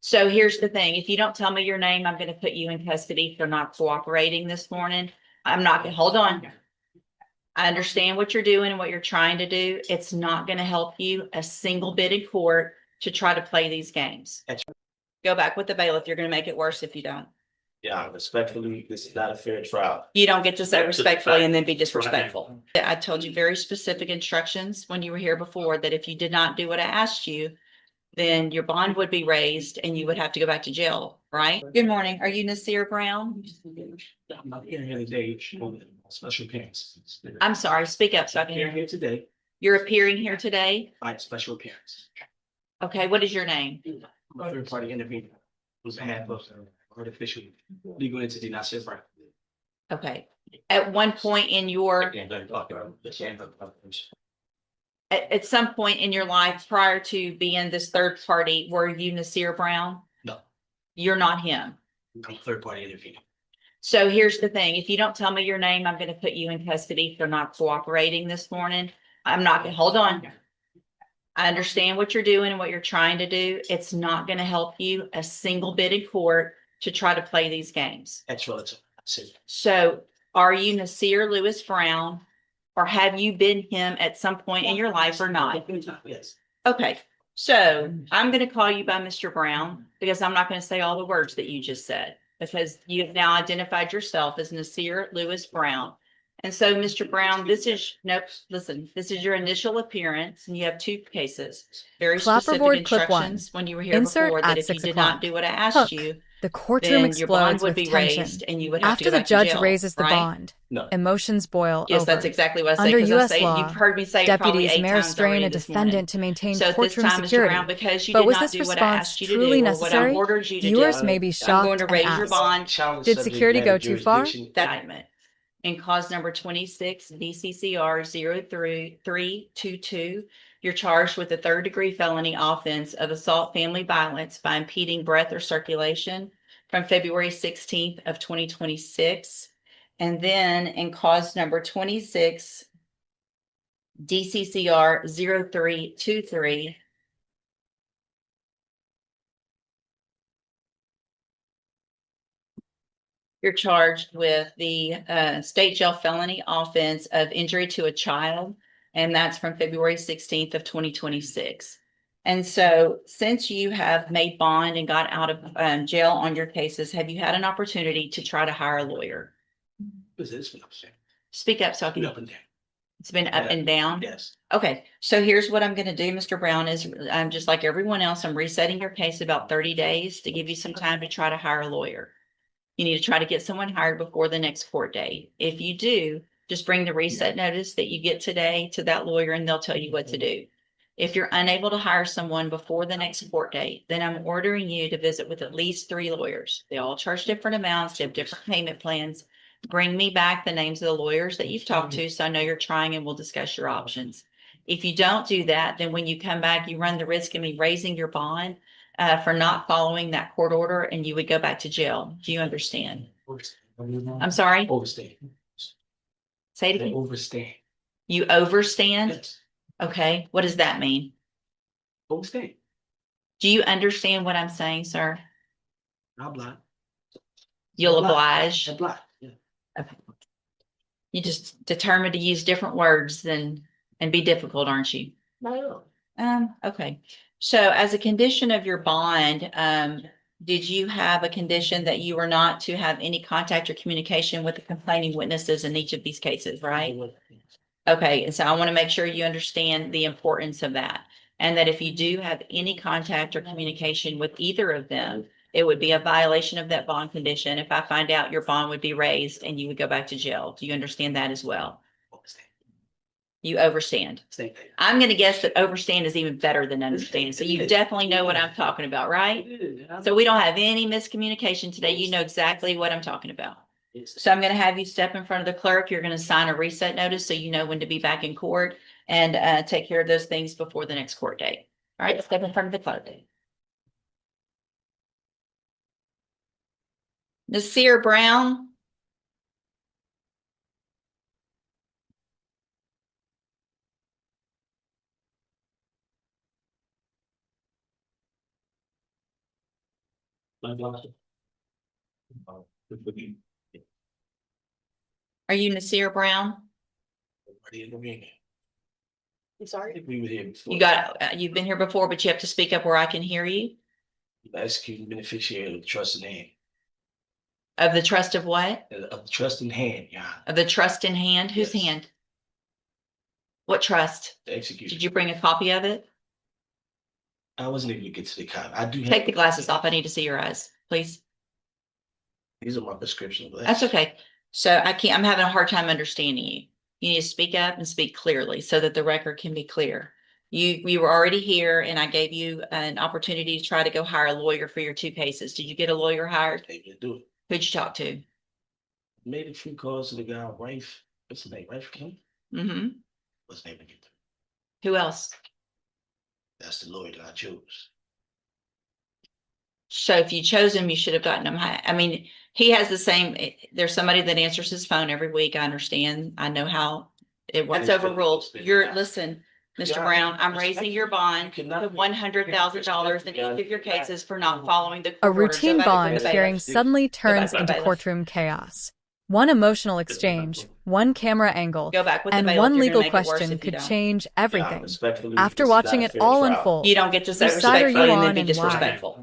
So here's the thing, if you don't tell me your name, I'm gonna put you in custody for not cooperating this morning. I'm not gonna, hold on. I understand what you're doing and what you're trying to do. It's not gonna help you a single bit in court to try to play these games. Go back with the bailiff. You're gonna make it worse if you don't. Yeah, respectfully, this is not a fair trial. You don't get to say respectfully and then be disrespectful. I told you very specific instructions when you were here before that if you did not do what I asked you, then your bond would be raised and you would have to go back to jail, right? Good morning. Are you Nasir Brown? I'm not here today on special appearance. I'm sorry, speak up so I can Here hear you. today You're appearing here today? by special appearance. Okay, what is your name? I'm a third party intervener on behalf of artificial legal entity, not Nasir Brown. Okay. At one point in your, at some point in your life prior to being this third party, were you Nasir Brown? No. You're not him. I'm a third party intervener. So here's the thing, if you don't tell me your name, I'm gonna put you in custody for not cooperating this morning. I'm not gonna, hold on. I understand what you're doing and what you're trying to do. It's not gonna help you a single bit in court to try to play these games. That's relative. So are you Nasir Lewis Brown? Or have you been him at some point in your life or not? Yes. Okay, so I'm gonna call you by Mr. Brown because I'm not gonna say all the words that you just said. Because you have now identified yourself as Nasir Lewis Brown. And so, Mr. Brown, this is, nope, listen, this is your initial appearance and you have two cases. Very specific Clapperboard clip 1. instructions when you were here Insert before at that if you 6 did not o'clock. do what I asked Hook. you, The courtroom then your bond explodes would with be tension. raised and you would have to After go the back to judge jail, raises the right? bond, No. emotions boil Yes, over. that's exactly what I say. Under Because I U.S. say, law, you've heard me say it probably deputies 8 may times restrain already a this morning. defendant to maintain So at this courtroom time, Mr. security. Brown, because you But did was not this do what I response asked you to truly do or what I necessary? ordered you to Viewers do, may be I'm going shocked to and raise your ask, bond. did security go too far? That indictment. In cause number 26 DCCR 03322, you're charged with a third-degree felony offense of assault family violence by impeding breath or circulation from February 16th of 2026. And then in cause number 26 DCCR 0323, you're charged with the state jail felony offense of injury to a child, and that's from February 16th of 2026. And so since you have made bond and got out of jail on your cases, have you had an opportunity to try to hire a lawyer? Speak up so I can. Up and down. It's been up and down? Yes. Okay, so here's what I'm gonna do, Mr. Brown, is I'm just like everyone else, I'm resetting your case about 30 days to give you some time to try to hire a lawyer. You need to try to get someone hired before the next court date. If you do, just bring the reset notice that you get today to that lawyer and they'll tell you what to do. If you're unable to hire someone before the next court date, then I'm ordering you to visit with at least 3 lawyers. They all charge different amounts, they have different payment plans. Bring me back the names of the lawyers that you've talked to so I know you're trying and we'll discuss your options. If you don't do that, then when you come back, you run the risk of me raising your bond for not following that court order and you would go back to jail. Do you understand? I'm sorry? Overstay. Say it They again. overstay. You overstand? Yes. Okay. What does that mean? Overstay. Do you understand what I'm saying, sir? I'm blind. You'll I'm blind. oblige. I'm blind. Yeah. Okay. You just determined to use different words than and be difficult, aren't you? No. Okay. So as a condition of your bond, did you have a condition that you were not to have any contact or communication with the complaining witnesses in each of these cases, right? Okay, and so I want to make sure you understand the importance of that. And that if you do have any contact or communication with either of them, it would be a violation of that bond condition. If I find out your bond would be raised and you would go back to jail. Do you understand that as well? Overstay. You overstand. Same thing. I'm going to guess that overstand is even better than understand. So you definitely know what I'm talking about, right? So we don't have any miscommunication today. You know exactly what I'm talking about. So I'm going to have you step in front of the clerk. You're going to sign a reset notice so you know when to be back in court and take care of those things before the next court date. All right, step in front of the clerk. Nasir Brown. Are you Nasir Brown? I'm sorry. We were here before. You've been here before, but you have to speak up where I can hear you. Executing beneficiary of the trust in hand. Of the trust of what? Of the trust in hand, yeah. Of the trust in hand? Whose Yes. hand? What trust? The execution. Did you bring a copy of it? I wasn't able to get to the copy. I do have. Take the glasses off. I need to see your eyes, please. These are my prescription glasses. That's okay. So I'm having a hard time understanding you. You need to speak up and speak clearly so that the record can be clear. You were already here and I gave you an opportunity to try to go hire a lawyer for your 2 cases. Did you get a lawyer hired? Able to do it. Who'd you talk to? Made a few calls to the guy, Rafe. What's his name? Rafe King? Mm-hmm. Wasn't able to get through. Who else? That's the lawyer that I chose. So if you chose him, you should have gotten him. I mean, he has the same, there's somebody that answers his phone every week. I understand. I know how it works. That's overruled. Listen, Mr. Brown, I'm raising your bond to $100,000 in each of your cases for not following the A court orders. routine Go back with bond the hearing bailiffs. suddenly turns with the into bailiff. courtroom chaos. One emotional exchange, one camera angle, Go back with the and bailiff. one You're legal gonna make it worse question if you could don't. change everything. Respectfully, After this is watching not a it fair all trial. unfold, You don't get to say whose side are you respectfully and then on be and why? disrespectful.